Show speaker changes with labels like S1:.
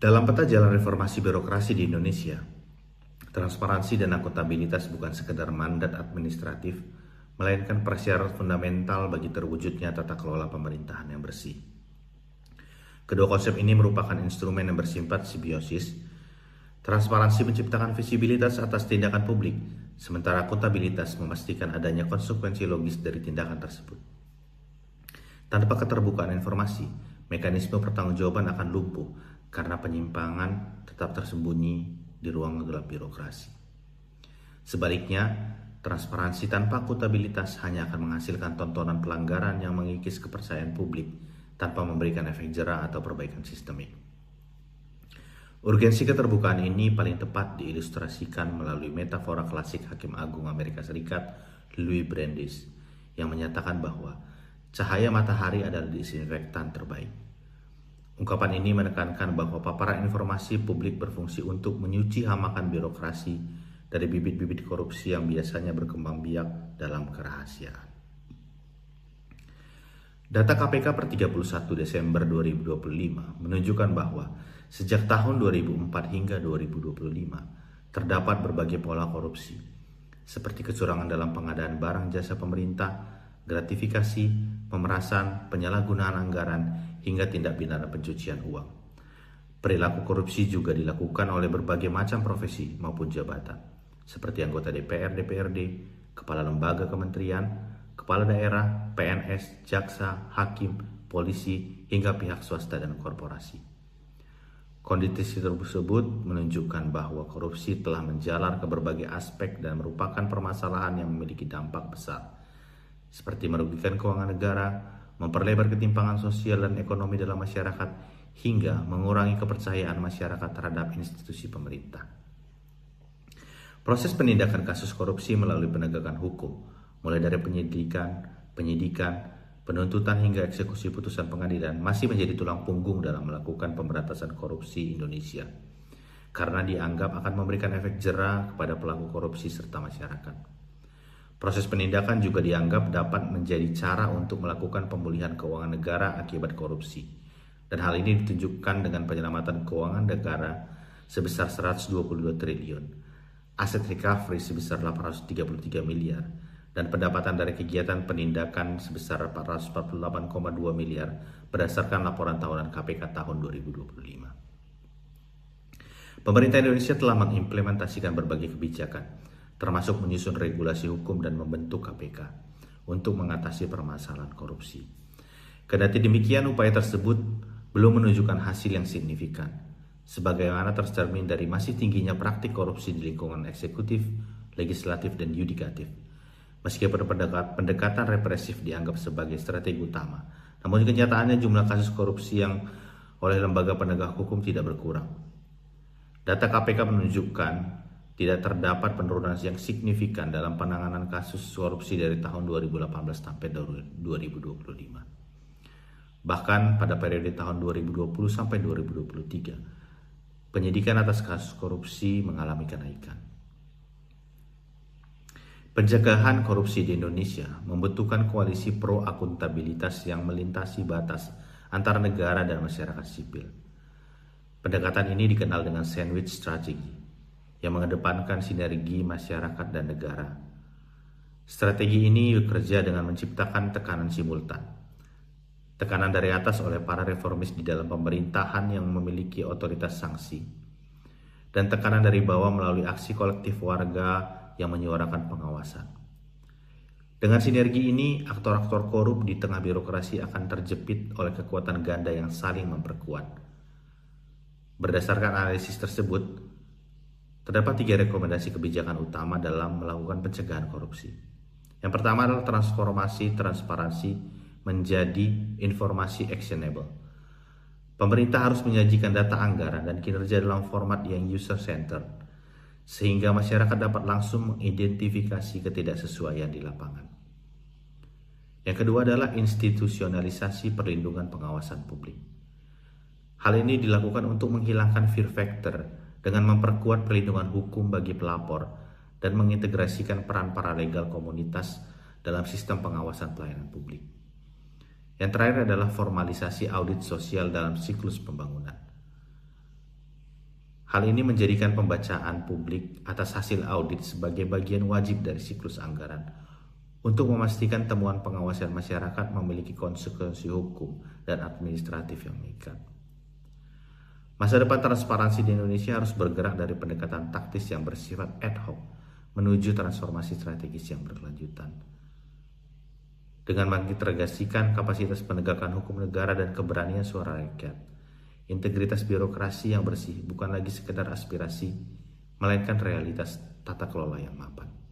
S1: Dalam peta jalan reformasi birokrasi di Indonesia, transparansi dan akuntabilitas bukan sekedar mandat administratif, melainkan persyarat fundamental bagi terwujudnya tata kelola pemerintahan yang bersih. Kedua konsep ini merupakan instrumen yang bersifat simbiosis. Transparansi menciptakan visibilitas atas tindakan publik, sementara akuntabilitas memastikan adanya konsekuensi logis dari tindakan tersebut. Tanpa keterbukaan informasi, mekanisme pertanggungjawaban akan lumpuh karena penyimpangan tetap tersembunyi di ruang gelap birokrasi. Sebaliknya, transparansi tanpa akuntabilitas hanya akan menghasilkan tontonan pelanggaran yang mengikis kepercayaan publik tanpa memberikan efek jera atau perbaikan sistemik. Urgensi keterbukaan ini paling tepat diilustrasikan melalui metafora klasik Hakim Agung Amerika Serikat Louis Brandeis yang menyatakan bahwa cahaya matahari adalah disinfektan terbaik. Ungkapan ini menekankan bahwa paparan informasi publik berfungsi untuk menyuci hamakan birokrasi dari bibit-bibit korupsi yang biasanya berkembang biak dalam kerahasiaan. Data KPK per 31 Desember 2025 menunjukkan bahwa sejak tahun 2004 hingga 2025 terdapat berbagai pola korupsi, seperti kecurangan dalam pengadaan barang jasa pemerintah, gratifikasi, pemerasan, penyalahgunaan anggaran, hingga tindak pidana pencucian uang. Perilaku korupsi juga dilakukan oleh berbagai macam profesi maupun jabatan, seperti anggota DPR, DPRD, kepala lembaga kementerian, kepala daerah, PNS, jaksa, hakim, polisi, hingga pihak swasta dan korporasi. Kondisi tersebut menunjukkan bahwa korupsi telah menjalar ke berbagai aspek dan merupakan permasalahan yang memiliki dampak besar, seperti merugikan keuangan negara, memperlebar ketimpangan sosial dan ekonomi dalam masyarakat, hingga mengurangi kepercayaan masyarakat terhadap institusi pemerintah. Proses penindakan kasus korupsi melalui penegakan hukum, mulai dari penyidikan, penuntutan hingga eksekusi putusan pengadilan masih menjadi tulang punggung dalam melakukan pemberantasan korupsi Indonesia, karena dianggap akan memberikan efek jera kepada pelaku korupsi serta masyarakat. Proses penindakan juga dianggap dapat menjadi cara untuk melakukan pemulihan keuangan negara akibat korupsi, dan hal ini ditunjukkan dengan penyelamatan keuangan negara sebesar 122 triliun, aset recovery sebesar 833 miliar, dan pendapatan dari kegiatan penindakan sebesar 448,2 miliar berdasarkan laporan tahunan KPK tahun 2025. Pemerintah Indonesia telah mengimplementasikan berbagai kebijakan, termasuk menyusun regulasi hukum dan membentuk KPK untuk mengatasi permasalahan korupsi. Kendati demikian, upaya tersebut belum menunjukkan hasil yang signifikan, sebagaimana tercermin dari masih tingginya praktik korupsi di lingkungan eksekutif, legislatif, dan yudikatif. Meskipun pendekatan represif dianggap sebagai strategi utama, namun kenyataannya jumlah kasus korupsi yang oleh lembaga penegak hukum tidak berkurang. Data KPK menunjukkan tidak terdapat penurunan yang signifikan dalam penanganan kasus korupsi dari tahun 2018 sampai 2025. Bahkan pada periode tahun 2020 sampai 2023, penyidikan atas kasus korupsi mengalami kenaikan. Pencegahan korupsi di Indonesia membutuhkan koalisi pro-akuntabilitas yang melintasi batas antara negara dan masyarakat sipil. Pendekatan ini dikenal dengan sandwich strategy, yang mengedepankan sinergi masyarakat dan negara. Strategi ini bekerja dengan menciptakan tekanan simultan. Tekanan dari atas oleh para reformis di dalam pemerintahan yang memiliki otoritas sanksi, dan tekanan dari bawah melalui aksi kolektif warga yang menyuarakan pengawasan. Dengan sinergi ini, aktor-aktor korup di tengah birokrasi akan terjepit oleh kekuatan ganda yang saling memperkuat. Berdasarkan analisis tersebut, terdapat 3 rekomendasi kebijakan utama dalam melakukan pencegahan korupsi. Yang pertama adalah transformasi transparansi menjadi informasi actionable. Pemerintah harus menyajikan data anggaran dan kinerja dalam format yang user-centered, sehingga masyarakat dapat langsung mengidentifikasi ketidaksesuaian di lapangan. Yang kedua adalah institusionalisasi perlindungan pengawasan publik. Hal ini dilakukan untuk menghilangkan fear factor dengan memperkuat perlindungan hukum bagi pelapor dan mengintegrasikan peran paralegal komunitas dalam sistem pengawasan pelayanan publik. Yang terakhir adalah formalisasi audit sosial dalam siklus pembangunan. Hal ini menjadikan pembacaan publik atas hasil audit sebagai bagian wajib dari siklus anggaran untuk memastikan temuan pengawasan masyarakat memiliki konsekuensi hukum dan administratif yang mengikat. Masa depan transparansi di Indonesia harus bergerak dari pendekatan taktis yang bersifat ad hoc menuju transformasi strategis yang berkelanjutan. Dengan mengintegrasikan kapasitas penegakan hukum negara dan keberanian suara rakyat, integritas birokrasi yang bersih bukan lagi sekedar aspirasi, melainkan realitas tata kelola yang mapan.